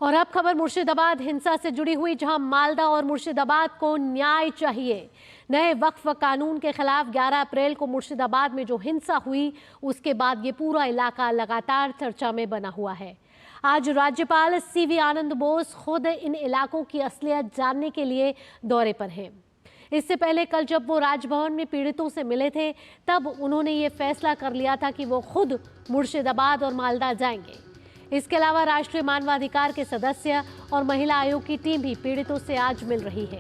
और अब खबर मुर्शिदाबाद हिंसा से जुड़ी हुई, जहां मालदा और मुर्शिदाबाद को न्याय चाहिए। नए वक्फ कानून के खिलाफ 11 अप्रैल को मुर्शिदाबाद में जो हिंसा हुई, उसके बाद ये पूरा इलाका लगातार चर्चा में बना हुआ है। आज राज्यपाल सीवी आनंद बोस खुद इन इलाकों की असलियत जानने के लिए दौरे पर हैं। इससे पहले कल जब वो राजभवन में पीड़ितों से मिले थे, तब उन्होंने ये फैसला कर लिया था कि वो खुद मुर्शिदाबाद और मालदा जाएंगे। इसके अलावा राष्ट्रीय मानवाधिकार के सदस्य और महिला आयोग की टीम भी पीड़ितों से आज मिल रही है।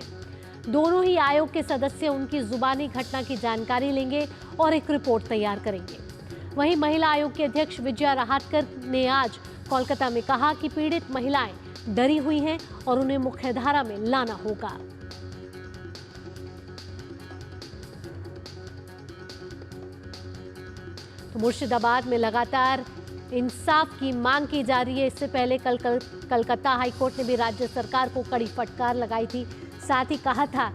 दोनों ही आयोग के सदस्य उनकी जुबानी घटना की जानकारी लेंगे और एक रिपोर्ट तैयार करेंगे। वहीं महिला आयोग के अध्यक्ष विजया राहतकर ने आज कोलकाता में कहा कि पीड़ित महिलाएं डरी हुई हैं और उन्हें मुख्यधारा में लाना होगा। तो मुर्शिदाबाद में लगातार इंसाफ की मांग की जा रही है। इससे पहले कलकत्ता हाईकोर्ट ने भी राज्य सरकार को कड़ी फटकार लगाई थी। साथ ही कहा था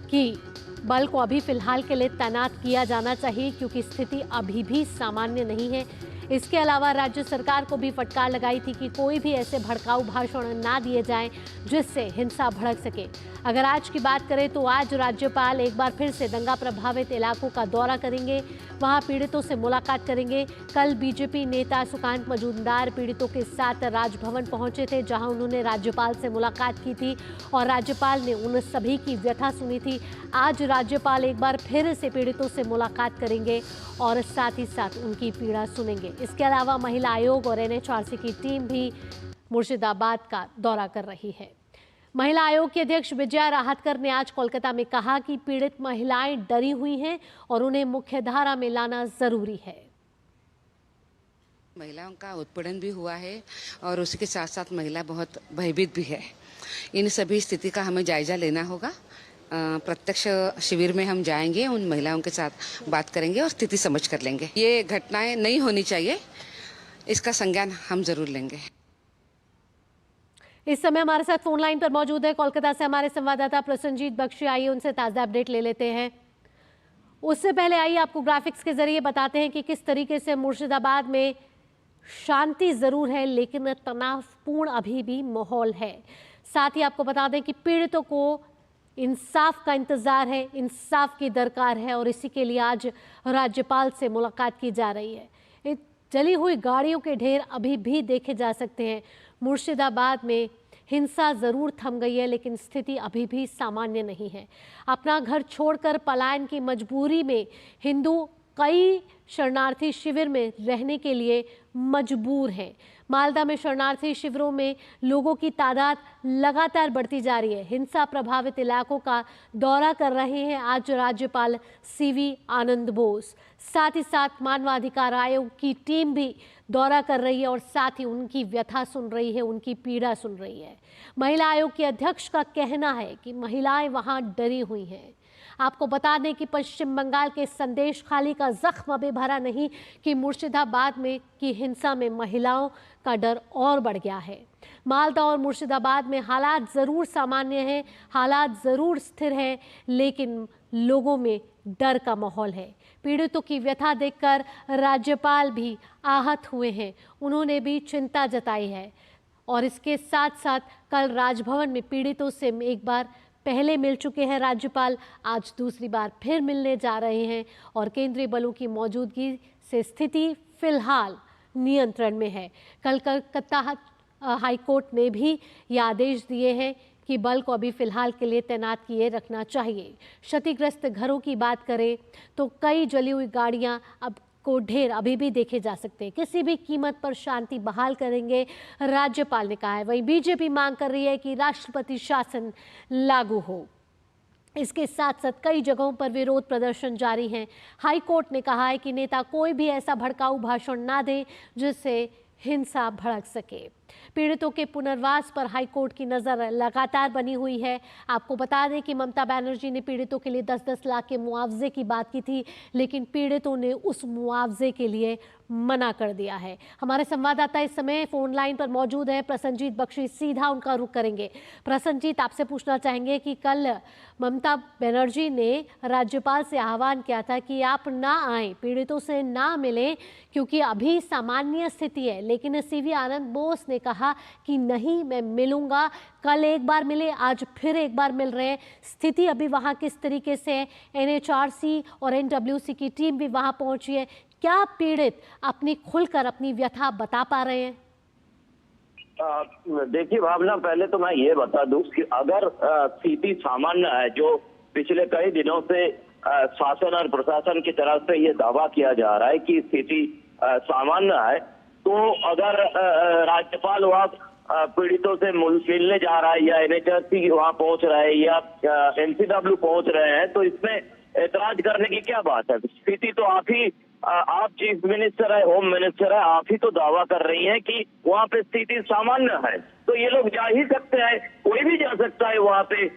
कि बल को अभी फिलहाल के लिए तैनात किया जाना चाहिए, क्योंकि स्थिति अभी भी सामान्य नहीं है। इसके अलावा राज्य सरकार को भी फटकार लगाई थी कि कोई भी ऐसे भड़काऊ भाषण ना दिए जाएं जिससे हिंसा भड़क सके। अगर आज की बात करें तो आज राज्यपाल एक बार फिर से दंगा प्रभावित इलाकों का दौरा करेंगे, वहां पीड़ितों से मुलाकात करेंगे। कल बीजेपी नेता सुकांत मजूमदार पीड़ितों के साथ राजभवन पहुंचे थे, जहां उन्होंने राज्यपाल से मुलाकात की थी और राज्यपाल ने उन सभी की व्यथा सुनी थी। आज राज्यपाल एक बार फिर से पीड़ितों से मुलाकात करेंगे और साथ ही साथ उनकी पीड़ा सुनेंगे। इसके अलावा महिला आयोग और एनएचआरसी की टीम भी मुर्शिदाबाद का दौरा कर रही है। महिला आयोग के अध्यक्ष विजया राहतकर ने आज कोलकाता में कहा कि पीड़ित महिलाएं डरी हुई हैं और उन्हें मुख्यधारा में लाना जरूरी है। महिलाओं का उत्पीड़न भी हुआ है और उसके साथ साथ महिला बहुत भयभीत भी है। इन सभी स्थिति का हमें जायजा लेना होगा। प्रत्यक्ष शिविर में हम जाएंगे, उन महिलाओं के साथ बात करेंगे और स्थिति समझ कर लेंगे। ये घटनाएं नहीं होनी चाहिए, इसका संज्ञान हम जरूर लेंगे। इस समय हमारे साथ फोन लाइन पर मौजूद है कोलकाता से हमारे संवाददाता प्रसन्नजीत बख्शी। आइए उनसे ताज़ा अपडेट ले लेते हैं। उससे पहले आइए आपको ग्राफिक्स के जरिए बताते हैं कि किस तरीके से मुर्शिदाबाद में शांति जरूर है, लेकिन तनावपूर्ण अभी भी माहौल है। साथ ही आपको बता दें कि पीड़ितों को इंसाफ का इंतजार है, इंसाफ की दरकार है और इसी के लिए आज राज्यपाल से मुलाकात की जा रही है। जली हुई गाड़ियों के ढेर अभी भी देखे जा सकते हैं। मुर्शिदाबाद में हिंसा जरूर थम गई है, लेकिन स्थिति अभी भी सामान्य नहीं है। अपना घर छोड़कर पलायन की मजबूरी में हिंदू कई शरणार्थी शिविर में रहने के लिए मजबूर हैं। मालदा में शरणार्थी शिविरों में लोगों की तादाद लगातार बढ़ती जा रही है। हिंसा प्रभावित इलाकों का दौरा कर रहे हैं आज राज्यपाल सीवी आनंद बोस। साथ ही साथ मानवाधिकार आयोग की टीम भी दौरा कर रही है और साथ ही उनकी व्यथा सुन रही है, उनकी पीड़ा सुन रही है। महिला आयोग के अध्यक्ष का कहना है कि महिलाएं वहां डरी हुई हैं। आपको बता दें कि पश्चिम बंगाल के संदेश खाली का जख्म अभी भरा नहीं कि मुर्शिदाबाद में की हिंसा में महिलाओं का डर और बढ़ गया है। मालदा और मुर्शिदाबाद में हालात ज़रूर सामान्य हैं, हालात ज़रूर स्थिर हैं, लेकिन लोगों में डर का माहौल है। पीड़ितों की व्यथा देखकर राज्यपाल भी आहत हुए हैं, उन्होंने भी चिंता जताई है और इसके साथ साथ कल राजभवन में पीड़ितों से एक बार पहले मिल चुके हैं राज्यपाल, आज दूसरी बार फिर मिलने जा रहे हैं और केंद्रीय बलों की मौजूदगी से स्थिति फिलहाल नियंत्रण में है। कल कलकत्ता हाईकोर्ट ने भी ये आदेश दिए हैं कि बल को अभी फिलहाल के लिए तैनात किए रखना चाहिए। क्षतिग्रस्त घरों की बात करें तो कई जली हुई गाड़ियां अब को ढेर अभी भी देखे जा सकते हैं। किसी भी कीमत पर शांति बहाल करेंगे, राज्यपाल ने कहा है। वहीं बीजेपी मांग कर रही है कि राष्ट्रपति शासन लागू हो। इसके साथ साथ कई जगहों पर विरोध प्रदर्शन जारी हैं। हाईकोर्ट ने कहा है कि नेता कोई भी ऐसा भड़काऊ भाषण ना दे जिससे हिंसा भड़क सके। पीड़ितों के पुनर्वास पर हाईकोर्ट की नज़र लगातार बनी हुई है। आपको बता दें कि ममता बनर्जी ने पीड़ितों के लिए 10-10 लाख के मुआवजे की बात की थी, लेकिन पीड़ितों ने उस मुआवजे के लिए मना कर दिया है। हमारे संवाददाता इस समय फोन लाइन पर मौजूद है प्रसन्नजीत बख्शी, सीधा उनका रुख करेंगे। प्रसन्नजीत, आपसे पूछना चाहेंगे कि कल ममता बनर्जी ने राज्यपाल से आह्वान किया था कि आप ना आए, पीड़ितों से ना मिलें, क्योंकि अभी सामान्य स्थिति है, लेकिन सीवी आनंद बोस ने कहा कि नहीं, मैं मिलूंगा। कल एक बार मिले, आज फिर एक बार मिल रहे हैं। स्थिति अभी वहां किस तरीके से है? एनएचआरसी और एनडब्ल्यूसी की टीम भी वहां पहुंची है। क्या पीड़ित अपनी खुलकर अपनी व्यथा बता पा रहे हैं? देखिए भावना, पहले तो मैं ये बता दूं कि अगर स्थिति सामान्य है, जो पिछले कई दिनों से शासन और प्रशासन की तरफ से ये दावा किया जा रहा है कि स्थिति सामान्य है, तो अगर राज्यपाल वहाँ पीड़ितों से मिलने जा रहा है या एनएचआरसी वहाँ पहुंच रहा है या एनसीडब्ल्यू पहुंच रहे हैं, तो इसमें ऐतराज करने की क्या बात है? स्थिति तो आप चीफ मिनिस्टर है, होम मिनिस्टर है, आप ही तो दावा कर रही हैं कि वहाँ पे स्थिति सामान्य है, तो ये लोग जा ही सकते हैं, कोई भी जा सकता है वहाँ पे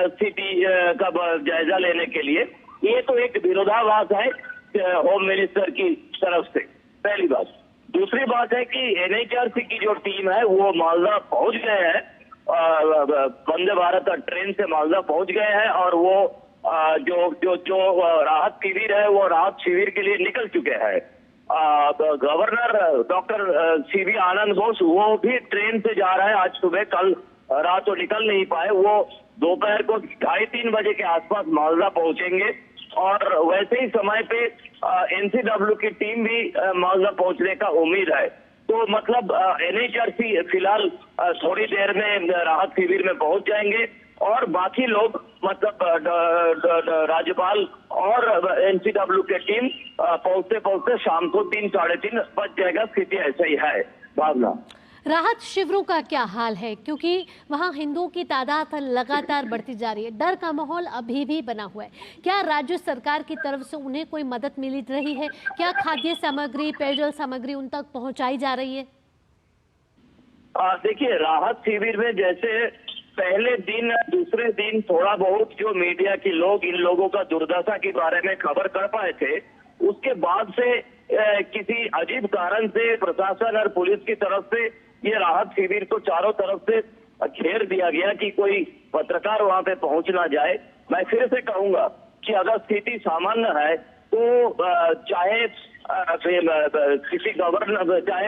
स्थिति का जायजा लेने के लिए। ये तो एक विरोधाभास है होम मिनिस्टर की तरफ से, पहली बात। दूसरी बात है कि एनएचआरसी की जो टीम है वो मालदा पहुंच गए हैं, वंदे भारत ट्रेन से मालदा पहुंच गए हैं, और वो जो राहत शिविर है वो राहत शिविर के लिए निकल चुके हैं। गवर्नर डॉक्टर सीवी आनंद बोस वो भी ट्रेन से जा रहा है आज सुबह, कल रात तो निकल नहीं पाए, वो दोपहर को 2:30-3 बजे के आसपास मालदा पहुंचेंगे, और वैसे ही समय पे एनसीडब्ल्यू की टीम भी मालदा पहुंचने का उम्मीद है। तो मतलब एनएचआरसी फिलहाल थोड़ी देर में राहत शिविर में पहुंच जाएंगे, और बाकी लोग मतलब राज्यपाल और एनसीडब्ल्यू की टीम पहुंचते पहुंचते शाम को 3-3:30 बज जाएगा। स्थिति ऐसा ही है भावना। राहत शिविरों का क्या हाल है? क्योंकि वहां हिंदुओं की तादाद लगातार बढ़ती जा रही है, डर का माहौल अभी भी बना हुआ है। क्या राज्य सरकार की तरफ से उन्हें कोई मदद मिल रही है? क्या खाद्य सामग्री, पेयजल सामग्री उन तक पहुंचाई जा रही है? देखिए, राहत शिविर में जैसे पहले दिन दूसरे दिन थोड़ा बहुत जो मीडिया के लोग इन लोगों का दुर्दशा के बारे में खबर कर पाए थे, उसके बाद से किसी अजीब कारण से प्रशासन और पुलिस की तरफ से ये राहत शिविर को चारों तरफ से घेर दिया गया कि कोई पत्रकार वहां पे पहुंच ना जाए। मैं फिर से कहूंगा कि अगर स्थिति सामान्य है तो चाहे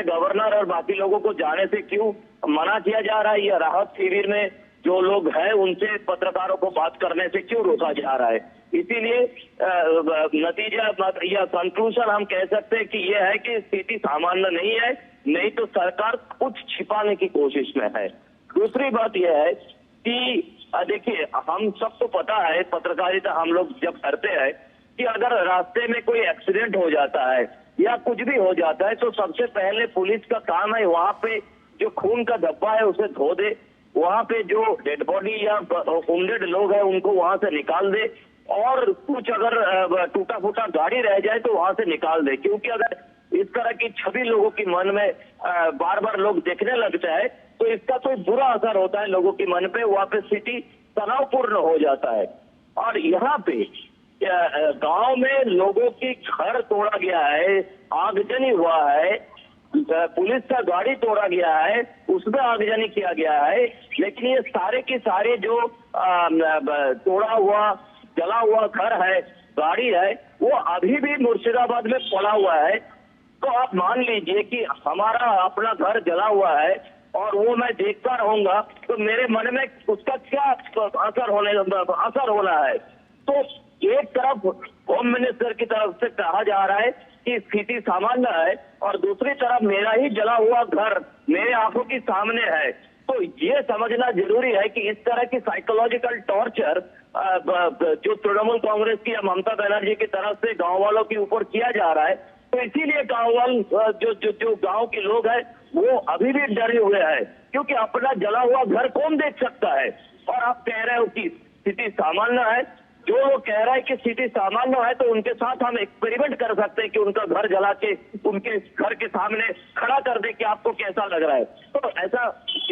गवर्नर और बाकी लोगों को जाने से क्यों मना किया जा रहा है, या राहत शिविर में जो लोग हैं उनसे पत्रकारों को बात करने से क्यों रोका जा रहा है। इसीलिए नतीजा या कंक्लूजन हम कह सकते हैं कि यह है कि स्थिति सामान्य नहीं है, नहीं तो सरकार कुछ छिपाने की कोशिश में है। दूसरी बात यह है कि देखिए, हम सबको पता है, पत्रकारिता हम लोग जब करते हैं कि अगर रास्ते में कोई एक्सीडेंट हो जाता है या कुछ भी हो जाता है, तो सबसे पहले पुलिस का काम है वहां पे जो खून का धब्बा है उसे धो दे, वहां पे जो डेड बॉडी या वुंडेड लोग हैं उनको वहां से निकाल दे, और कुछ अगर टूटा फूटा गाड़ी रह जाए तो वहां से निकाल दे। क्योंकि अगर इस तरह की छवि लोगों की मन में बार बार लोग देखने लगता है तो इसका तो बुरा असर होता है लोगों के मन पे, वहां पे स्थिति तनावपूर्ण हो जाता है। और यहाँ पे गांव में लोगों की घर तोड़ा गया है, आगजनी हुआ है, पुलिस का गाड़ी तोड़ा गया है, उसमें आगजनी किया गया है, लेकिन ये सारे के सारे जो तोड़ा हुआ जला हुआ घर है, गाड़ी है, वो अभी भी मुर्शिदाबाद में पड़ा हुआ है। तो आप मान लीजिए कि हमारा अपना घर जला हुआ है और वो मैं देखता रहूंगा तो मेरे मन में उसका क्या असर होना है। तो एक तरफ होम मिनिस्टर की तरफ से कहा जा रहा है कि स्थिति सामान्य है, और दूसरी तरफ मेरा ही जला हुआ घर मेरे आंखों के सामने है। तो ये समझना जरूरी है कि इस तरह की साइकोलॉजिकल टॉर्चर जो तृणमूल कांग्रेस की या ममता बनर्जी की तरफ से गांव वालों के ऊपर किया जा रहा है, तो इसीलिए जो गांव के लोग हैं वो अभी भी डरे हुए हैं, क्योंकि अपना जला हुआ घर कौन देख सकता है। और आप कह रहे हो कि स्थिति सामान्य है, जो वो कह रहा है कि स्थिति सामान्य है तो उनके साथ हम एक्सपेरिमेंट कर सकते हैं कि उनका घर जला के उनके घर के सामने खड़ा कर दे कि आपको कैसा लग रहा है। तो ऐसा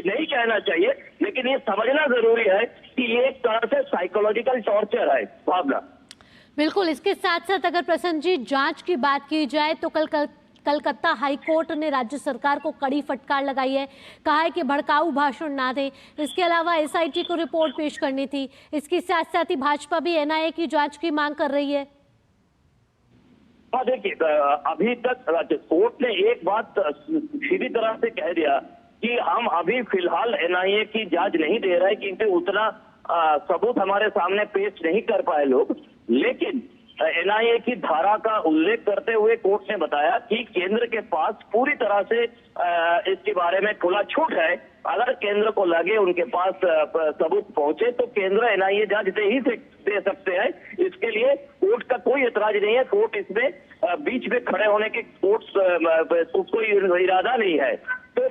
नहीं कहना चाहिए, लेकिन ये समझना जरूरी है कि ये एक तरह से साइकोलॉजिकल टॉर्चर है भावना। बिल्कुल। इसके साथ साथ अगर प्रसन्न जी जांच की बात की जाए तो कलकत्ता हाईकोर्ट ने राज्य सरकार को कड़ी फटकार लगाई है, कहा है कि भड़काऊ भाषण ना दे। इसके अलावा एसआईटी को रिपोर्ट पेश करनी थी। इसके साथ साथ ही भाजपा भी एनआईए की जांच की मांग कर रही है। हाँ, देखिए, अभी तक कोर्ट ने एक बात सीधी तरह से कह दिया कि हम अभी फिलहाल एनआईए की जांच नहीं दे रहे क्योंकि उतना सबूत हमारे सामने पेश नहीं कर पाए लोग। लेकिन एनआईए की धारा का उल्लेख करते हुए कोर्ट ने बताया कि केंद्र के पास पूरी तरह से इसके बारे में खुला छूट है। अगर केंद्र को लगे उनके पास सबूत पहुंचे तो केंद्र एनआईए जांच दे सकते हैं। इसके लिए कोर्ट का कोई ऐतराज नहीं है। कोर्ट इसमें बीच में खड़े होने की कोई इरादा नहीं है। तो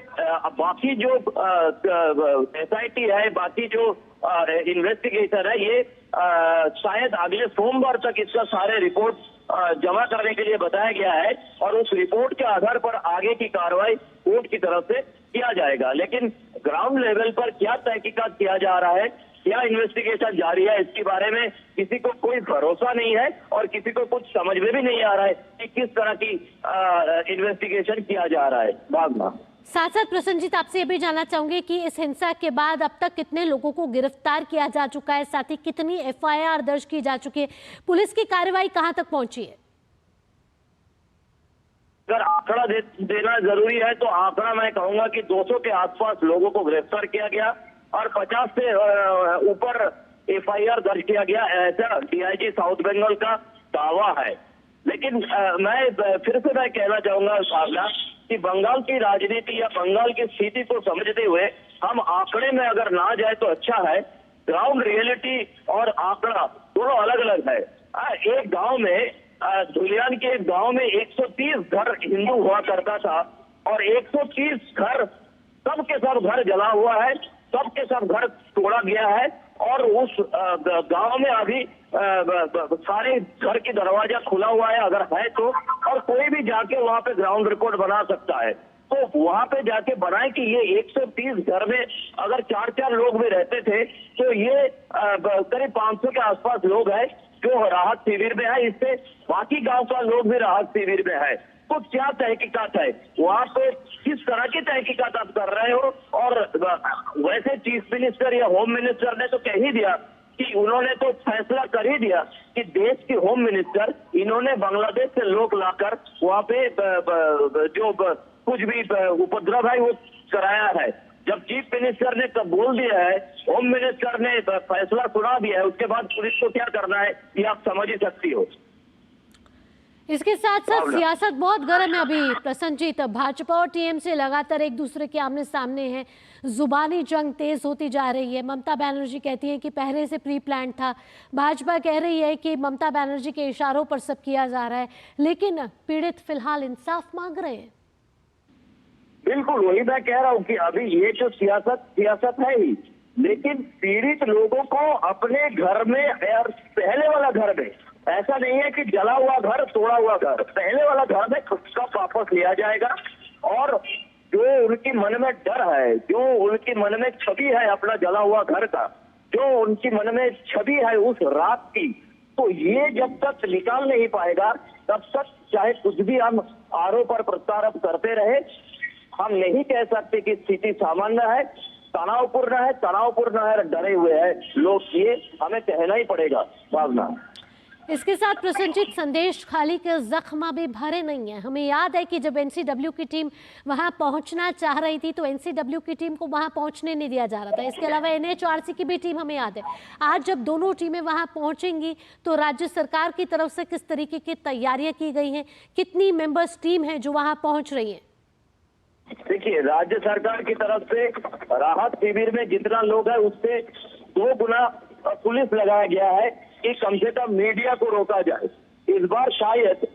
बाकी जो एसआईटी है, बाकी जो इन्वेस्टिगेशन है, ये शायद अगले सोमवार तक इसका सारे रिपोर्ट जमा करने के लिए बताया गया है और उस रिपोर्ट के आधार पर आगे की कार्रवाई कोर्ट की तरफ से किया जाएगा। लेकिन ग्राउंड लेवल पर क्या तहकीकात किया जा रहा है, क्या इन्वेस्टिगेशन जारी है, इसके बारे में किसी को कोई भरोसा नहीं है और किसी को कुछ समझ में भी नहीं आ रहा है कि किस तरह की इन्वेस्टिगेशन किया जा रहा है। भावना साथ साथ प्रसन्नजीत, आपसे ये भी जानना चाहूंगी कि इस हिंसा के बाद अब तक कितने लोगों को गिरफ्तार किया जा चुका है, साथ ही कितनी एफआईआर दर्ज की जा चुकी है, पुलिस की कार्रवाई कहां तक पहुंची है? अगर आंकड़ा देना जरूरी है तो आंकड़ा मैं कहूंगा कि 200 के आसपास लोगों को गिरफ्तार किया गया और 50 से ऊपर एफआईआर दर्ज किया गया, ऐसा डीआईजी साउथ बंगाल का दावा है। लेकिन मैं फिर से मैं कहना चाहूंगा सावला कि बंगाल की राजनीति या बंगाल की स्थिति को समझते हुए हम आंकड़े में अगर ना जाए तो अच्छा है। ग्राउंड रियलिटी और आंकड़ा दोनों अलग अलग है। एक गांव में धुलियान के एक गांव में 130 घर हिंदू हुआ करता था और 130 घर, सब के सब घर जला हुआ है, सब के सब घर तोड़ा गया है और उस गांव में अभी सारे घर की दरवाजा खुला हुआ है अगर है तो, और कोई भी जाके वहां पे ग्राउंड रिपोर्ट बना सकता है। तो वहां पे जाके बनाए कि ये 130 घर में अगर 4-4 लोग भी रहते थे तो ये करीब 500 के आसपास लोग हैं जो राहत शिविर में है। इससे बाकी गांव का लोग भी राहत शिविर में है। तो क्या तहकीकात है वहां पे, किस तरह की तहकीकात आप कर रहे हो? और वैसे चीफ मिनिस्टर या होम मिनिस्टर ने तो कह ही दिया कि उन्होंने तो फैसला कर ही दिया कि देश के होम मिनिस्टर इन्होंने बांग्लादेश से लोग लाकर वहां पे जो कुछ भी उपद्रव है वो कराया है। जब चीफ मिनिस्टर ने तब बोल दिया है, होम मिनिस्टर ने फैसला सुना दिया है, उसके बाद पुलिस को क्या करना है ये आप समझ ही सकती हो। इसके साथ साथ सियासत बहुत गर्म है अभी प्रसन्नजीत। भाजपा और टीएमसी लगातार एक दूसरे के आमने सामने हैं, जुबानी जंग तेज होती जा रही है। ममता बनर्जी कहती है कि पहले से प्री प्लान था, भाजपा कह रही है कि ममता बनर्जी के इशारों पर सब किया जा रहा है, लेकिन पीड़ित फिलहाल इंसाफ मांग रहे हैं। बिल्कुल वही मैं कह रहा हूँ कि अभी ये जो सियासत है ही, लेकिन पीड़ित लोगों को अपने घर में, पहले वाला घर में, ऐसा नहीं है कि जला हुआ घर, तोड़ा हुआ घर, पहले वाला घर में खुद वापस लिया जाएगा। और जो उनकी मन में डर है, जो उनकी मन में छवि है अपना जला हुआ घर का, जो उनकी मन में छवि है उस रात की, तो ये जब तक निकाल नहीं पाएगा तब तक चाहे कुछ भी हम आरोप और प्रत्यारोप करते रहे, हम नहीं कह सकते कि स्थिति सामान्य है। तनावपूर्ण है, डरे हुए हैं लोग, ये हमें कहना ही पड़ेगा। भावना इसके साथ प्रसन्नजीत, संदेश खाली के जख्म भी भरे नहीं है। हमें याद है कि जब एनसीडब्ल्यू की टीम वहां पहुंचना चाह रही थी तो एनसीडब्ल्यू की टीम को वहां पहुंचने नहीं दिया जा रहा था। इसके अलावा एनएचआरसी की भी टीम हमें याद है। आज जब दोनों टीमें वहां पहुंचेंगी तो राज्य सरकार की तरफ से किस तरीके की तैयारियां की गई हैं, कितनी मेंबर्स टीम है जो वहां पहुंच रही है? देखिए, राज्य सरकार की तरफ से राहत शिविर में जितना लोग है उससे 2 गुना पुलिस लगाया गया है कि कम से कम मीडिया को रोका जाए। इस बार शायद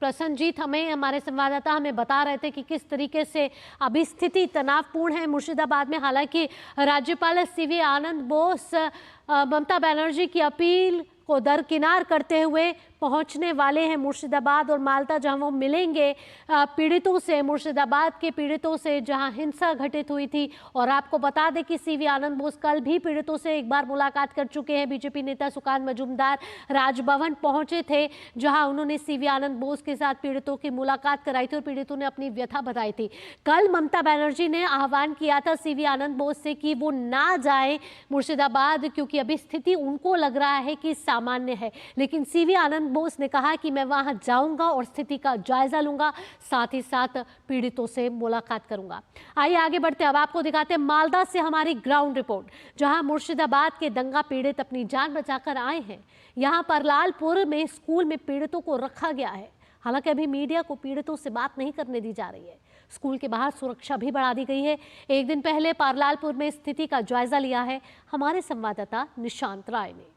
प्रसन्नजीत हमें हमारे संवाददाता हमें बता रहे थे कि किस तरीके से अभी स्थिति तनावपूर्ण है मुर्शिदाबाद में। हालांकि राज्यपाल सीवी आनंद बोस ममता बनर्जी की अपील को दरकिनार करते हुए पहुंचने वाले हैं मुर्शिदाबाद और माल्टा, जहां वो मिलेंगे पीड़ितों से, मुर्शिदाबाद के पीड़ितों से जहां हिंसा घटित हुई थी। और आपको बता दें कि सीवी आनंद बोस कल भी पीड़ितों से एक बार मुलाकात कर चुके हैं। बीजेपी नेता सुकांत मजूमदार राजभवन पहुंचे थे जहां उन्होंने सीवी आनंद बोस के साथ पीड़ितों की मुलाकात कराई थी और पीड़ितों ने अपनी व्यथा बताई थी। कल ममता बनर्जी ने आह्वान किया था सीवी आनंद बोस से कि वो ना जाए मुर्शिदाबाद, क्योंकि अभी स्थिति उनको लग रहा है कि सामान्य है। लेकिन सीवी आनंद बोस ने कहा कि मैं वहां जाऊंगा और स्थिति का जायजा लूंगा, साथ ही साथ पीड़ितों से मुलाकात करूंगा। आइए आगे बढ़ते, अब आपको दिखाते हैं मालदा से हमारी ग्राउंड रिपोर्ट, जहां मुर्शिदाबाद के दंगा पीड़ित अपनी जान बचाकर आए हैं। यहां पर लालपुर में स्कूल में पीड़ितों को रखा गया है। हालांकि अभी मीडिया को पीड़ितों से बात नहीं करने दी जा रही है। स्कूल के बाहर सुरक्षा भी बढ़ा दी गई है। एक दिन पहले पारलालपुर में स्थिति का जायजा लिया है हमारे संवाददाता निशांत राय ने।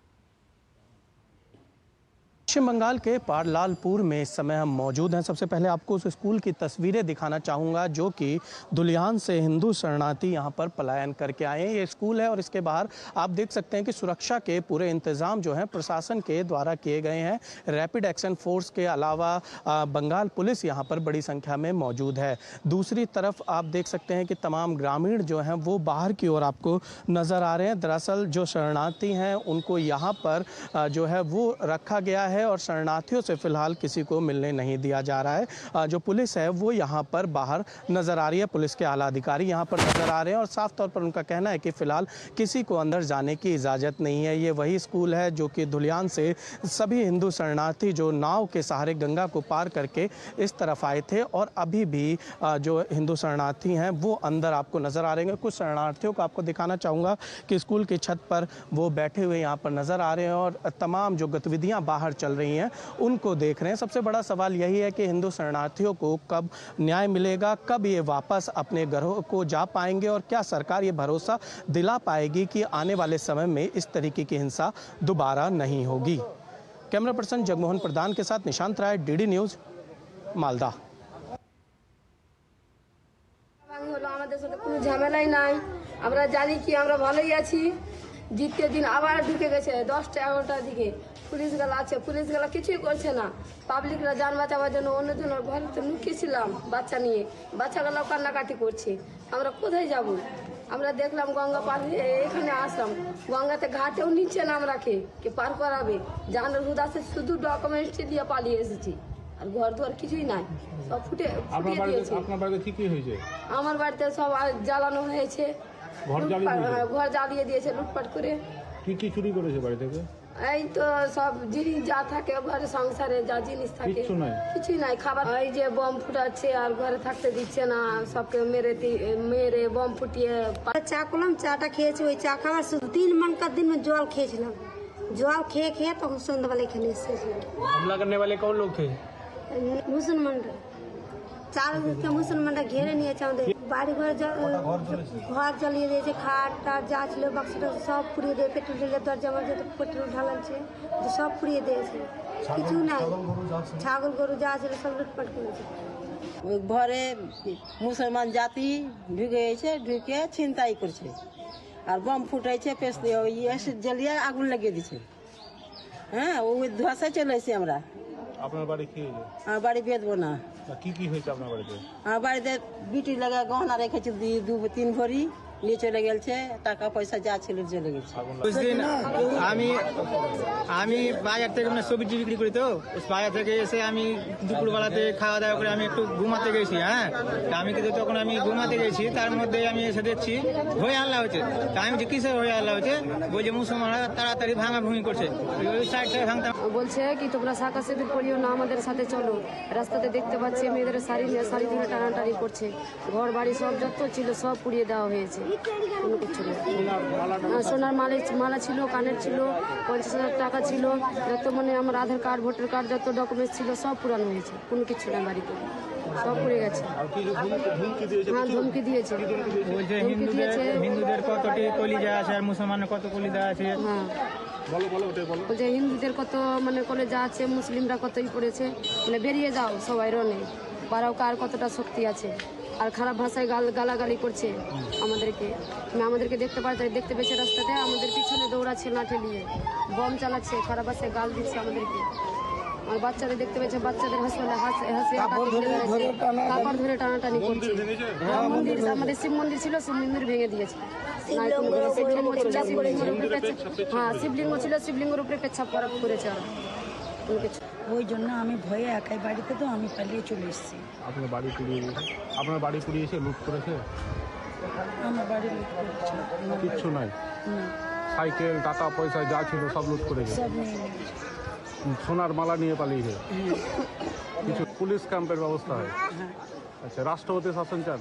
पश्चिम बंगाल के पारलालपुर में इस समय हम मौजूद हैं। सबसे पहले आपको उस स्कूल की तस्वीरें दिखाना चाहूँगा जो कि दुलियान से हिंदू शरणार्थी यहाँ पर पलायन करके आए हैं। ये स्कूल है और इसके बाहर आप देख सकते हैं कि सुरक्षा के पूरे इंतज़ाम जो हैं प्रशासन के द्वारा किए गए हैं। रैपिड एक्शन फोर्स के अलावा बंगाल पुलिस यहाँ पर बड़ी संख्या में मौजूद है। दूसरी तरफ आप देख सकते हैं कि तमाम ग्रामीण जो हैं वो बाहर की ओर आपको नज़र आ रहे हैं। दरअसल जो शरणार्थी हैं उनको यहाँ पर जो है वो रखा गया है और शरणार्थियों से फिलहाल किसी को मिलने नहीं दिया जा रहा है। जो पुलिस है वो यहाँ पर बाहर नजर आ रही है, पुलिस के आला अधिकारी यहाँ पर नजर आ रहे हैं और साफ तौर पर उनका कहना है कि फिलहाल किसी को अंदर जाने की इजाज़त नहीं है। ये वही स्कूल है जो कि दुलियान से सभी हिंदू शरणार्थी जो नाव के सहारे गंगा को पार करके इस तरफ आए थे और अभी भी जो हिंदू शरणार्थी हैं वो अंदर आपको नजर आ रहे हैं। कुछ शरणार्थियों को आपको दिखाना चाहूँगा कि स्कूल की छत पर वो बैठे हुए यहाँ पर नजर आ रहे हैं और तमाम जो गतिविधियाँ बाहर चल रही हैं उनको देख रहे हैं। सबसे बड़ा सवाल यही है कि हिंदू शरणार्थियों को कब न्याय मिलेगा, कब ये वापस अपने घरों को जा पाएंगे और क्या सरकार ये भरोसा दिला पाएगी कि आने वाले समय में इस तरीके की हिंसा दोबारा नहीं होगी। कैमरा पर्सन जगमोहन प्रधान के साथ निशांत राय, डीडी न्यूज़, मालदा। আমাদের সাথে কোনো ঝামেলাই নাই, আমরা জানি কি আমরা ভালোই আছি। দ্বিতীয় দিন আবার ঢুকে গেছে 10টা-11টার দিকে পুলিশগুলো আছে, পুলিশগুলো কিছুই করছে না। পাবলিকরা যান বাঁচাবার জন্য অন্যজনের ঘরে লুকিয়েছিলাম বাচ্চা নিয়ে, বাচ্চাগুলো কান্নাকাটি করছে। আমরা কোথায় যাব? আমরা দেখলাম গঙ্গা পার এখানে আসলাম, গঙ্গাতে ঘাটেও নিচে নাম রাখে কে পার করাবে। জানার হুদাসে শুধু ডকুমেন্টস দিয়ে পালিয়ে এসেছি আর ঘর দুয়ার কিছুই নাই, সব ফুটিয়ে দিয়েছে। আপনার বাড়িতে কি কি হয়েছে? আমার বাড়িতে সব জ্বালানো হয়েছে, ঘর জ্বালিয়ে দিয়েছে লুটপাট করে। কি কি চুরি করেছে বাড়ি থেকে? এই তো সব জিনিস যা থাকে ঘরে সংসারে যা জিনিস থাকে কিছুই নাই। খাবার এই যে বম ফুটাচ্ছে আর ঘরে থাকতে দিচ্ছে না, সবকে মেরে বম ফুটিয়ে। চা করলাম, চাটা খেয়েছি, ওই চা খাওয়ার 3 মানকার दिन में জল খেয়েছিলাম। জল খেয়ে তখন সন্ধ্যাবেলা এখানে এসেছিলাম। हमला करने वाले कौन लोग थे? মুসলমানরা, চারদিকে মুসলমানরা ঘিরে নিয়েছে আমাদের বাড়ি ঘর জ্বালিয়ে দিয়েছে, খাট টাট যা ছিল বাক্সটা সব পুড়িয়ে দিয়ে, পেট্রোল ঢেলে দরজা মধ্যে পেট্রোল ঢালাচ্ছে সব পুড়িয়ে দিয়েছে, কিছু নাই। ছাগল গরু যা ছিল সব লুটপাট করেছে। ওই ঘরে মুসলমান জাতি ঢুকে গেছে, ঢুকে ছিনতাই করছে আর বম ফুটাইছে, ওই অ্যাসিড জ্বালিয়ে আগুন লাগিয়ে দিচ্ছে। হ্যাঁ, ওই ধোঁয়াশায় চলে এসেছি আমরা। আপনার বাড়ি কি হয়েছে? আমার বাড়ি বেঁধবো না। কি কি হয়েছে আপনার বাড়িতে? আমার বাড়িতে বিটি লাগা গহনা রেখেছে 2-3 ভরি, নিয়ে চলে গেছে, টাকা পয়সা যা ছিল চলে গেছে। আমি বাজার থেকে সবজি বিক্রি করি, তো বাজার থেকে এসে আমি দুপুরবেলাতে খাওয়া দাওয়া করে আমি একটু ঘুমাতে গেছি। হ্যাঁ, আমি কিন্তু তখন আমি ঘুমাতে গেছি, তার মধ্যে আমি এসে দেখছি হয়ে আল্লাহ হচ্ছে। তা আমি কিসের হয়ে আল্লাহ হচ্ছে? বলছে মুসলমানরা তাড়াতাড়ি ভাঙা ভুঙি করছে, ওই সাইড থেকে ভাঙতাম। বলছে কি তোমরা শাখা সিঁদুর পরিও না, আমাদের সাথে চলো। রাস্তাতে দেখতে পাচ্ছি মেয়েদের শাড়ি ধরে টানাটানি করছে, ঘর বাড়ি সব যত ছিল সব পুড়িয়ে দেওয়া হয়েছে, কোনো কিছু নেই। সোনার মালা ছিল, কানের ছিল, 50,000 টাকা ছিল, যত মানে আমার আধার কার্ড ভোটার কার্ড যত ডকুমেন্টস ছিল সব পুরানো হয়েছে, কোনো কিছু না, বাড়িতে সব পুড়ে গেছে। হ্যাঁ, ধমকি দিয়েছে, বলছে হিন্দুদের কতটি কলিজা আছে আর মুসলমানের কত কলিজা আছে। হ্যাঁ, বলছে হিন্দুদের কত মানে কলেজা আছে, মুসলিমরা কতই পড়েছে, মানে বেরিয়ে যাও সবাই রনে, বারাও কার কতটা শক্তি আছে। আর খারাপ ভাষায় গালাগালি করছে আমাদেরকে দেখতে পেয়েছে রাস্তাতে, আমাদের পিছনে দৌড়াচ্ছে লাঠি নিয়ে, বম চালাচ্ছে, খারাপ ভাষায় গাল দিচ্ছে আমাদেরকে। আর বাচ্চাদের দেখতে পেয়েছে, বাচ্চাদের কাপড় ধরে টানাটানি করছে। আমাদের শিব মন্দির ছিল, শিব মন্দির ভেঙে দিয়েছে। হ্যাঁ, শিবলিঙ্গ ছিল, শিবলিঙ্গের উপরে পেচ্ছাপ করেছে ওরা, কোনো কিছু। ওই জন্য আমি ভয়ে একাই বাড়িতে, তো আমি পালিয়ে চলে এসেছি। আপনার বাড়ি পুড়িয়েছে, লুট করেছে? আমার বাড়ি কিচ্ছু নাই, সাইকেল টাকা পয়সা যা ছিল সব লুট করেছে। সব নিয়ে সোনার মালা নিয়ে পালিয়েছে। কিছু পুলিশ ক্যাম্পের ব্যবস্থা হয়। আচ্ছা, রাষ্ট্রপতি শাসন চান?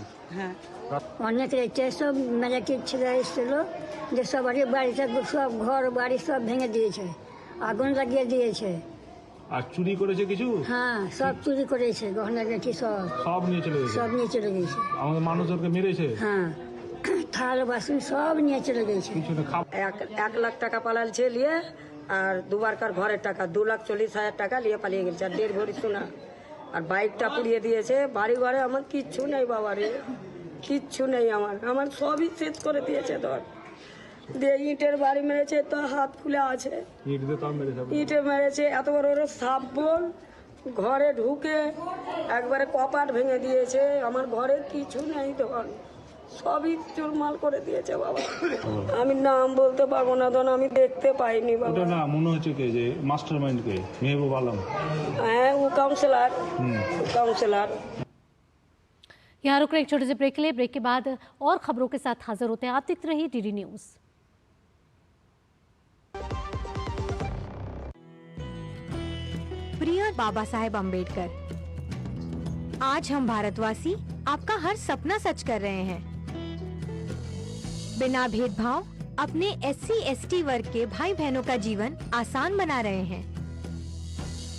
অনেক রেখে সব মেলাটির ছেলে এসেছিল, যে সবারই বাড়িতে সব ঘর বাড়ি সব ভেঙে দিয়েছে, আগুন লাগিয়ে দিয়েছে। আর চুরি করেছে কিছু? হ্যাঁ, সব চুরি করেছে, গহনা রেখে সব নিয়ে চলে গেছে। সব নিয়ে চলে গেছে। আমাদের মানুষজনকে মেরেছে। হ্যাঁ, থাল বাসন সব নিয়ে চলে গেছে। কিছু না, 1 লাখ টাকা পালালছে নিয়ে, আর দুবারকার ঘরের টাকা 2,40,000 টাকা নিয়ে পালিয়ে গেছে, আর 1.5 ভরি সোনা, আর বাইকটা পুড়িয়ে দিয়েছে। বাড়ি ঘরে আমার কিচ্ছু নেই বাবা রে, কিচ্ছু নেই আমার সবই শেষ করে দিয়েছে। ধর দিয়ে ইটের বাড়ি মেরেছে, তো হাত ফুলে আছে। ইটে মেরেছে, এত বড় বড় সাপ বল ঘরে ঢুকে একবারে কপাট ভেঙে দিয়েছে। আমার ঘরে কিছু নেই, ধর সবই চুরমাল করে দিয়েছে বাবা। আমি নাম বলতে পারবো না, ধর আমি দেখতে পাইনি বাবা। না, মনে হচ্ছে কে যে মাস্টারমাইন্ড কে? মেহবুব আলম। হ্যাঁ, वो काउंसलर। यहाँ रुक रहे एक छोटे से ब्रेक के लिए। ब्रेक के बाद और खबरों के साथ हाजिर होते हैं। आप देखते रहिए डीडी न्यूज। प्रिय बाबा साहेब अम्बेडकर, आज हम भारतवासी आपका हर सपना सच कर रहे हैं। बिना भेदभाव अपने SC/ST वर्ग के भाई बहनों का जीवन आसान बना रहे हैं,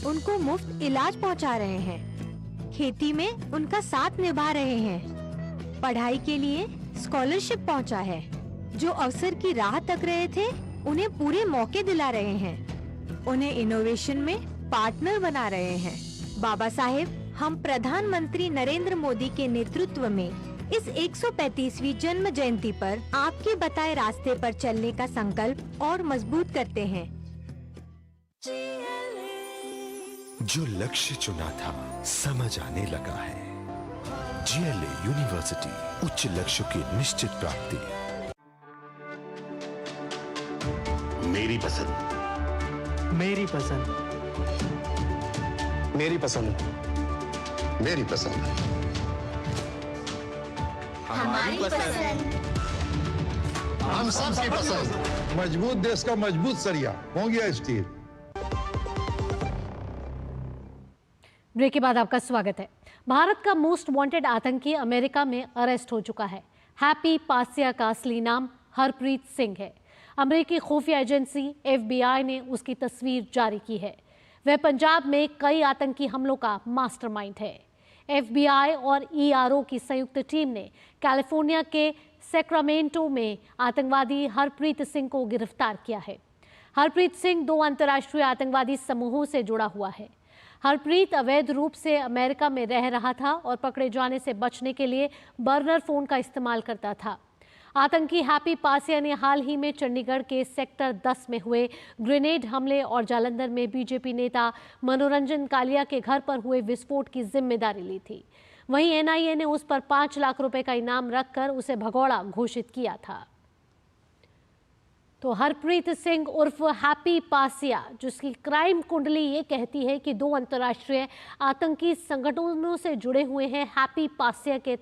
उनको मुफ्त इलाज पहुंचा रहे हैं, खेती में उनका साथ निभा रहे हैं, पढ़ाई के लिए स्कॉलरशिप पहुंचा है, जो अवसर की राह तक रहे थे उन्हें पूरे मौके दिला रहे हैं, उन्हें इनोवेशन में पार्टनर बना रहे हैं। बाबा साहेब, हम प्रधानमंत्री नरेंद्र मोदी के नेतृत्व में इस 135वीं जन्म जयंती पर आपके बताए रास्ते पर चलने का संकल्प और मजबूत करते हैं। जो लक्ष्य चुना था समझ आने लगा है। GLA यूनिवर्सिटी, उच्च लक्ष्य की निश्चित प्राप्ति। मेरी पसंद, मेरी पसंद, मेरी पसंद, मेरी पसंद, हमारी पसंद, हम सबकी पसंद। मजबूत देश का मजबूत सरिया हो गया स्टील। ब्रेक के बाद आपका स्वागत है। भारत का मोस्ट वांटेड आतंकी अमेरिका में अरेस्ट हो चुका है। हैप्पी पासिया का असली नाम हरप्रीत सिंह है। अमेरिकी खुफिया एजेंसी FBI ने उसकी तस्वीर जारी की है। वह पंजाब में कई आतंकी हमलों का मास्टरमाइंड है। FBI और ERO की संयुक्त टीम ने कैलिफोर्निया के सैक्रामेंटो में आतंकवादी हरप्रीत सिंह को गिरफ्तार किया है। हरप्रीत सिंह 2 अंतर्राष्ट्रीय आतंकवादी समूहों से जुड़ा हुआ है। हरप्रीत अवैध रूप से अमेरिका में रह रहा था और पकड़े जाने से बचने के लिए बर्नर फोन का इस्तेमाल करता था। आतंकी हैप्पी पासिया ने हाल ही में चंडीगढ़ के सेक्टर 10 में हुए ग्रेनेड हमले और जालंधर में बीजेपी नेता मनोरंजन कालिया के घर पर हुए विस्फोट की जिम्मेदारी ली थी। वहीं NIA ने उस पर 5 लाख रुपए का इनाम रखकर उसे भगौड़ा घोषित किया था। तो हरप्रीत सिंह उर्फ हैप्पी पासिया, जिसकी क्राइम कुंडली ये कहती है कि 2 अंतर्राष्ट्रीय आतंकी संगठनों से जुड़े हुए हैं हैप्पी पासिया के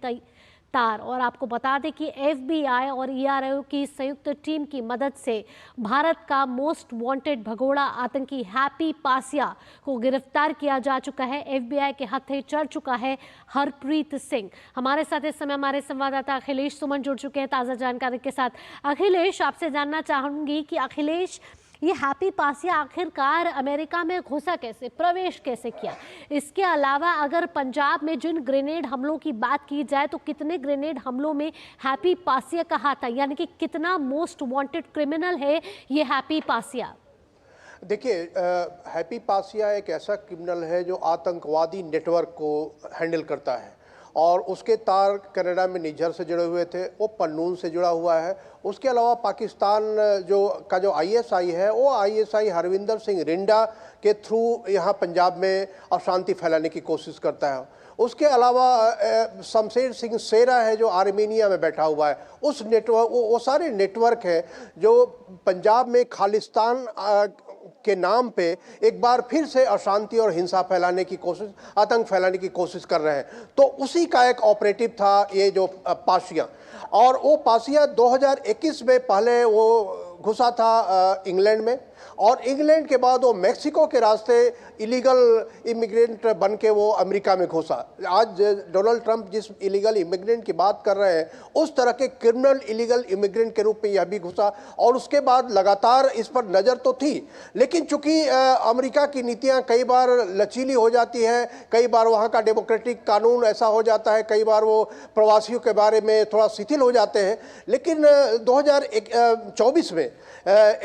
तार। और आपको बता दें कि FBI और ERO की संयुक्त टीम की मदद से भारत का मोस्ट वांटेड भगोड़ा आतंकी हैप्पी पासिया को गिरफ्तार किया जा चुका है। FBI के हत्थे चढ़ चुका है हरप्रीत सिंह। हमारे साथ इस समय हमारे संवाददाता अखिलेश सुमन जुड़ चुके हैं ताज़ा जानकारी के साथ। अखिलेश, आपसे जानना चाहूंगी कि अखिलेश, ये हैप्पी पासिया आखिरकार अमेरिका में घुसा कैसे, प्रवेश कैसे किया? इसके अलावा अगर पंजाब में जिन ग्रेनेड हमलों की बात की जाए तो कितने ग्रेनेड हमलों में हैप्पी पासिया का हाथ था, यानी कि कितना मोस्ट वांटेड क्रिमिनल है ये हैप्पी पासिया? देखिए, हैप्पी पासिया एक ऐसा क्रिमिनल है जो आतंकवादी नेटवर्क को हैंडल करता है और उसके तार कनाडा में निजर से जुड़े हुए थे, वो पन्नून से जुड़ा हुआ है। उसके अलावा पाकिस्तान जो ISI है, वो ISI हरविंदर सिंह रिंडा के थ्रू यहाँ पंजाब में अशांति फैलाने की कोशिश करता है। उसके अलावा शमशेर सिंह सेरा है जो आर्मेनिया में बैठा हुआ है। उस नेटवर्क, वो सारे नेटवर्क हैं जो पंजाब में खालिस्तान के नाम पे एक बार फिर से अशांति और हिंसा फैलाने की कोशिश, आतंक फैलाने की कोशिश कर रहे हैं। तो उसी का एक ऑपरेटिव था ये जो पासिया। और वो पासिया 2021 में पहले वो घुसा था इंग्लैंड में, और इंग्लैंड के बाद वो मेक्सिको के रास्ते इलीगल इमिग्रेंट बन के वो अमेरिका में घुसा। आज डोनाल्ड ट्रंप जिस इलीगल इमिग्रेंट की बात कर रहे हैं, उस तरह के क्रिमिनल इलीगल इमिग्रेंट के रूप में यह भी घुसा, और उसके बाद लगातार इस पर नज़र तो थी, लेकिन चूंकि अमेरिका की नीतियां कई बार लचीली हो जाती हैं, कई बार वहाँ का डेमोक्रेटिक कानून ऐसा हो जाता है, कई बार वो प्रवासियों के बारे में थोड़ा शिथिल हो जाते हैं। लेकिन 2024 में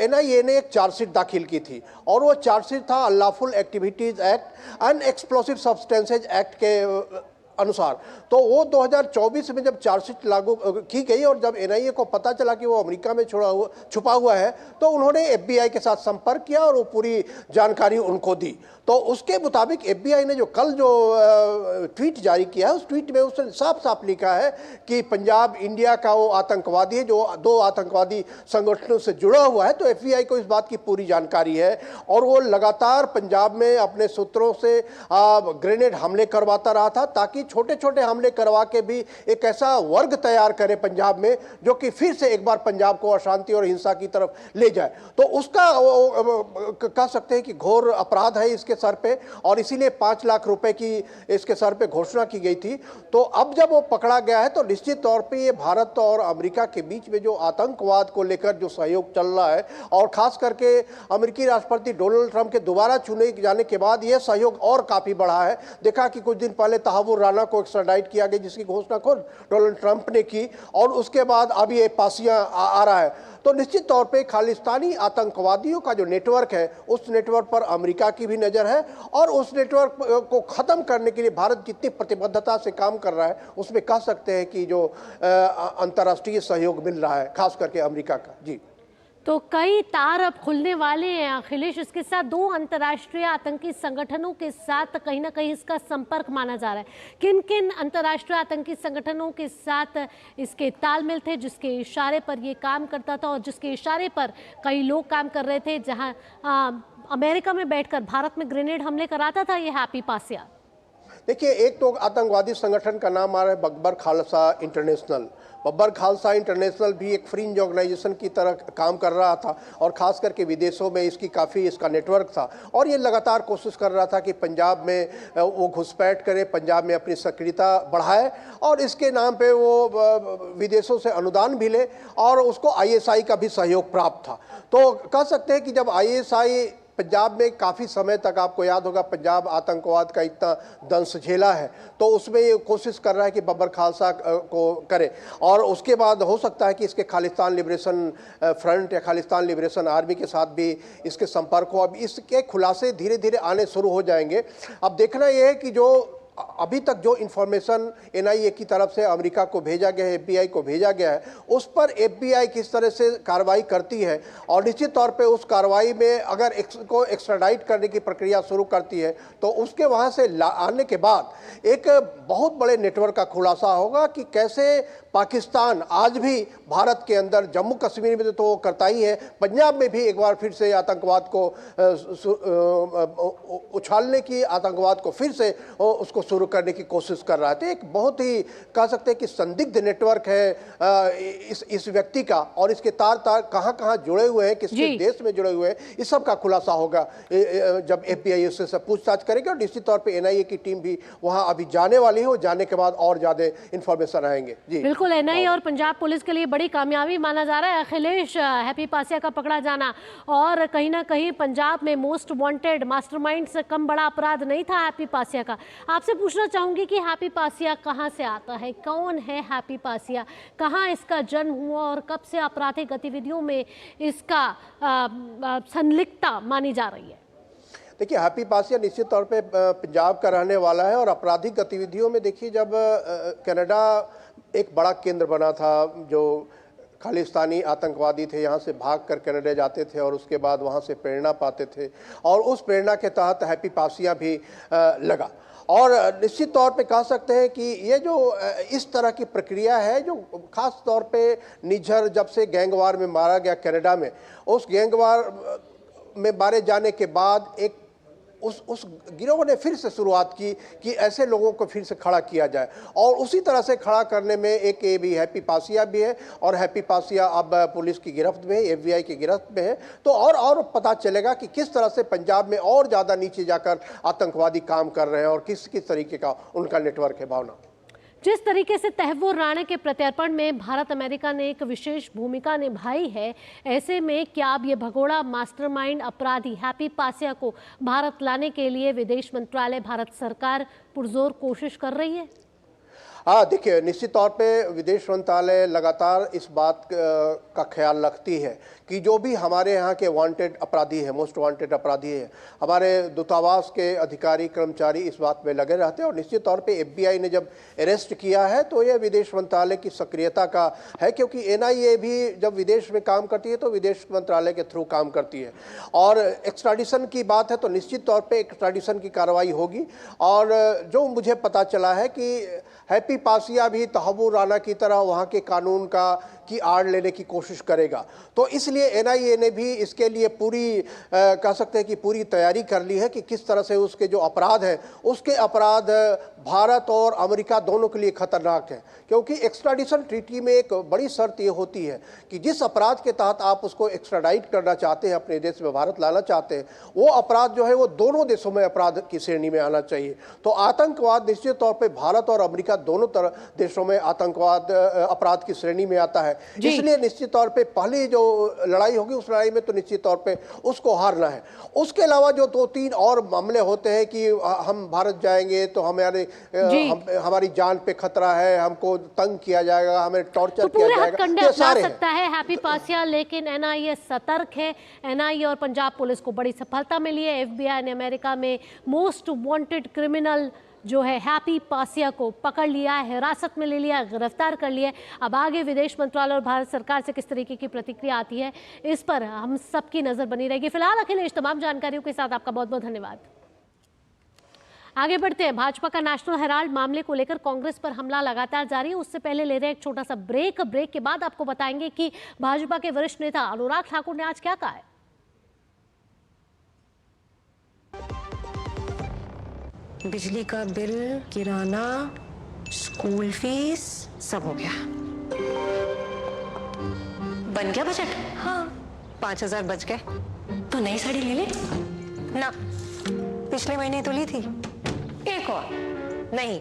NIA ने एक चार्जशीट दाखिल की थी, और वो चार्जशीट था unlawful activities act, and explosive substances act के अनुसार। तो वो 2024 में जब चार्जशीट लागू की गई और जब NIA को पता चला कि वो अमेरिका में छुपा हुआ है, तो उन्होंने FBI के साथ संपर्क किया और वो पूरी जानकारी उनको दी। तो उसके मुताबिक FBI ने जो कल जो ट्वीट जारी किया है, उस ट्वीट में उसने साफ साफ लिखा है कि पंजाब इंडिया का वो आतंकवादी है जो 2 आतंकवादी संगठनों से जुड़ा हुआ है। तो FBI को इस बात की पूरी जानकारी है, और वो लगातार पंजाब में अपने सूत्रों से ग्रेनेड हमले करवाता रहा था, ताकि छोटे छोटे हमले करवा के भी एक ऐसा वर्ग तैयार करे पंजाब में जो कि फिर से एक बार पंजाब को अशांति और हिंसा की तरफ ले जाए। तो उसका कह सकते हैं कि घोर अपराध है इसके सर पे, और इसीलिए 5 लाख रुपए की इसके सर पे घोषणा की गई थी। तो अब जब वो पकड़ा गया है, तो निश्चित तौर पे ये भारत और अमेरिका के बीच में जो आतंकवाद को लेकर जो सहयोग चल रहा है, और खास करके अमेरिकी राष्ट्रपति डोनाल्ड ट्रंप के दोबारा चुने जाने के बाद ये सहयोग और काफी बढ़ा है। देखा कि कुछ दिन पहले तहावुर राना को एक्स्ट्राडाइट किया गया, जिसकी घोषणा खुद डोनाल्ड ट्रंप ने की, और उसके बाद अब ये पासियां आ रहा है। तो निश्चित तौर पे खालिस्तानी आतंकवादियों का जो नेटवर्क है, उस नेटवर्क पर अमेरिका की भी नज़र है, और उस नेटवर्क को ख़त्म करने के लिए भारत जितनी प्रतिबद्धता से काम कर रहा है, उसमें कह सकते हैं कि जो अंतर्राष्ट्रीय सहयोग मिल रहा है, खास करके अमेरिका का। जी, तो कई तार अब खुलने वाले हैं अखिलेश। इसके साथ 2 अंतर्राष्ट्रीय आतंकी संगठनों के साथ कहीं ना कहीं इसका संपर्क माना जा रहा है। किन किन अंतर्राष्ट्रीय आतंकी संगठनों के साथ इसके तालमेल थे, जिसके इशारे पर ये काम करता था, और जिसके इशारे पर कई लोग काम कर रहे थे, जहां अमेरिका में बैठकर भारत में ग्रेनेड हमले कराता था ये हैप्पी पासिया? देखिए, एक तो आतंकवादी संगठन का नाम आ रहा है बब्बर खालसा इंटरनेशनल। बब्बर खालसा इंटरनेशनल भी एक फ्रिंज ऑर्गेनाइजेशन की तरह काम कर रहा था, और ख़ास करके विदेशों में इसका नेटवर्क था, और ये लगातार कोशिश कर रहा था कि पंजाब में वो घुसपैठ करे, पंजाब में अपनी सक्रियता बढ़ाए, और इसके नाम पे वो विदेशों से अनुदान भी ले, और उसको ISI का भी सहयोग प्राप्त था। तो कह सकते हैं कि जब ISI पंजाब में काफ़ी समय तक, आपको याद होगा पंजाब आतंकवाद का इतना दंश झेला है, तो उसमें ये कोशिश कर रहा है कि बब्बर खालसा को करे, और उसके बाद हो सकता है कि इसके खालिस्तान लिबरेशन फ्रंट या खालिस्तान लिबरेशन आर्मी के साथ भी इसके संपर्क हो। अब इसके खुलासे धीरे धीरे आने शुरू हो जाएंगे। अब देखना यह है कि जो अभी तक जो इन्फॉर्मेशन NIA की तरफ से अमेरिका को भेजा गया है, FBI को भेजा गया है, उस पर FBI किस तरह से कार्रवाई करती है, और निश्चित तौर पे उस कार्रवाई में अगर को एक्स्ट्राडाइट करने की प्रक्रिया शुरू करती है, तो उसके वहाँ से आने के बाद एक बहुत बड़े नेटवर्क का खुलासा होगा कि कैसे पाकिस्तान आज भी भारत के अंदर, जम्मू कश्मीर में तो वो करता ही है, पंजाब में भी एक बार फिर से आतंकवाद को उछालने की, आतंकवाद को फिर से उसको शुरू करने की कोशिश कर रहा है। तो एक बहुत ही कह सकते हैं कि संदिग्ध नेटवर्क है इस व्यक्ति का, और इसके तार कहाँ जुड़े हुए हैं, किस देश में जुड़े हुए हैं, इस सब का खुलासा होगा जब FBI उससे पूछताछ करेगी, और निश्चित तौर पे NIA की टीम भी वहाँ अभी जाने वाली है, और जाने के बाद और ज़्यादा इन्फॉर्मेशन आएंगे। जी बिल्कुल, NIA और पंजाब पुलिस के लिए बड़ी कामयाबी माना जा रहा है अखिलेश, हैप्पी पासिया का पकड़ा जाना, और कहीं ना कहीं पंजाब में मोस्ट वांटेड मास्टरमाइंड से कम बड़ा अपराध नहीं था हैप्पी पासिया का। आपसे पूछना चाहूंगी कि हैप्पी पासिया कहां से आता है, कौन है हैप्पी पासिया, कहां इसका जन्म हुआ, और कब से आपराधिक गतिविधियों में इसका संलिप्तता मानी जा रही है? देखिए, हैप्पी पासिया निश्चित तौर पे पंजाब का रहने वाला है, और आपराधिक गतिविधियों में देखिए, जब कनाडा एक बड़ा केंद्र बना था, जो खालिस्तानी आतंकवादी थे यहाँ से भाग कर कनाडा जाते थे, और उसके बाद वहाँ से प्रेरणा पाते थे, और उस प्रेरणा के तहत हैप्पी पासिया भी लगा। और निश्चित तौर पे कह सकते हैं कि ये जो इस तरह की प्रक्रिया है, जो खास तौर पे निझर जब से गैंगवार में मारा गया कनाडा में, उस गैंगवार में मारे जाने के बाद एक उस गिरोह ने फिर से शुरुआत की कि ऐसे लोगों को फिर से खड़ा किया जाए, और उसी तरह से खड़ा करने में एक ये भी हैप्पी पासिया भी है, और हैप्पी पासिया अब पुलिस की गिरफ्त में है, FBI की गिरफ्त में है। तो और पता चलेगा कि किस तरह से पंजाब में और ज़्यादा नीचे जाकर आतंकवादी काम कर रहे हैं और किस किस तरीके का उनका नेटवर्क है। भावना, जिस तरीके से तहव्वुर राणा के प्रत्यर्पण में भारत अमेरिका ने एक विशेष भूमिका निभाई है, ऐसे में क्या अब ये भगोड़ा मास्टरमाइंड अपराधी हैप्पी पासिया को भारत लाने के लिए विदेश मंत्रालय, भारत सरकार पुरजोर कोशिश कर रही है? हाँ, देखिए, निश्चित तौर पे विदेश मंत्रालय लगातार इस बात का ख्याल रखती है कि जो भी हमारे यहाँ के वांटेड अपराधी हैं, मोस्ट वांटेड अपराधी हैं, हमारे दूतावास के अधिकारी कर्मचारी इस बात में लगे रहते हैं। और निश्चित तौर पे FBI ने जब अरेस्ट किया है तो ये विदेश मंत्रालय की सक्रियता का है, क्योंकि NIA भी जब विदेश में काम करती है तो विदेश मंत्रालय के थ्रू काम करती है। और एक्स्ट्राडिशन की बात है तो निश्चित तौर पर एक्स्ट्राडिशन की कार्रवाई होगी। और जो मुझे पता चला है कि हैप्पी पासिया भी तहव्वुर राणा की तरह वहाँ के कानून की आड़ लेने की कोशिश करेगा, तो इसलिए NIA ने भी इसके लिए पूरी कह सकते हैं कि पूरी तैयारी कर ली है कि किस तरह से उसके जो अपराध हैं, उसके अपराध भारत और अमेरिका दोनों के लिए खतरनाक है। क्योंकि एक्स्ट्राडिशन ट्रीटी में एक बड़ी शर्त ये होती है कि जिस अपराध के तहत आप उसको एक्स्ट्राडाइट करना चाहते हैं, अपने देश में भारत लाना चाहते हैं, वो अपराध जो है वो दोनों देशों में अपराध की श्रेणी में आना चाहिए। तो आतंकवाद निश्चित तौर पर भारत और अमेरिका दोनों तरह देशों में आतंकवाद अपराध की श्रेणी में आता है। इसलिए निश्चित तौर पे पहली जो लड़ाई होगी उस लड़ाई में तो निश्चित तौर पे उसको हारना है। उसके अलावा जो 2-3 और मामले होते हैं कि हम भारत जाएंगे तो हमारी जान पे खतरा है, हमको तंग किया जाएगा, हमें टॉर्चर किया जाएगा, ये सारे सकता है हैप्पी पासिया, लेकिन NIA सतर्क है। NIA और पंजाब पुलिस को बड़ी सफलता मिली है। FBI ने अमेरिका में मोस्ट वांटेड क्रिमिनल जो है हैप्पी पासिया को पकड़ लिया है, हिरासत में ले लिया, गिरफ्तार कर लिया है। अब आगे विदेश मंत्रालय और भारत सरकार से किस तरीके की प्रतिक्रिया आती है, इस पर हम सबकी नजर बनी रहेगी। फिलहाल अखिलेश, तमाम जानकारियों के साथ आपका बहुत बहुत धन्यवाद। आगे बढ़ते हैं। भाजपा का नेशनल हेराल्ड मामले को लेकर कांग्रेस पर हमला लगातार जारी है। उससे पहले ले रहे हैं एक छोटा सा ब्रेक। ब्रेक के बाद आपको बताएंगे कि भाजपा के वरिष्ठ नेता अनुराग ठाकुर ने आज क्या कहा है। बिजली का बिल, किराना, स्कूल फीस सब हो गया। बन गया बजट? हाँ, 5000 बच गए। तो नई साड़ी ले ले ना, पिछले महीने तो ली थी। एक और नहीं,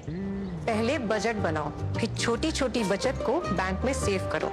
पहले बजट बनाओ, फिर छोटी छोटी बचत को बैंक में सेव करो।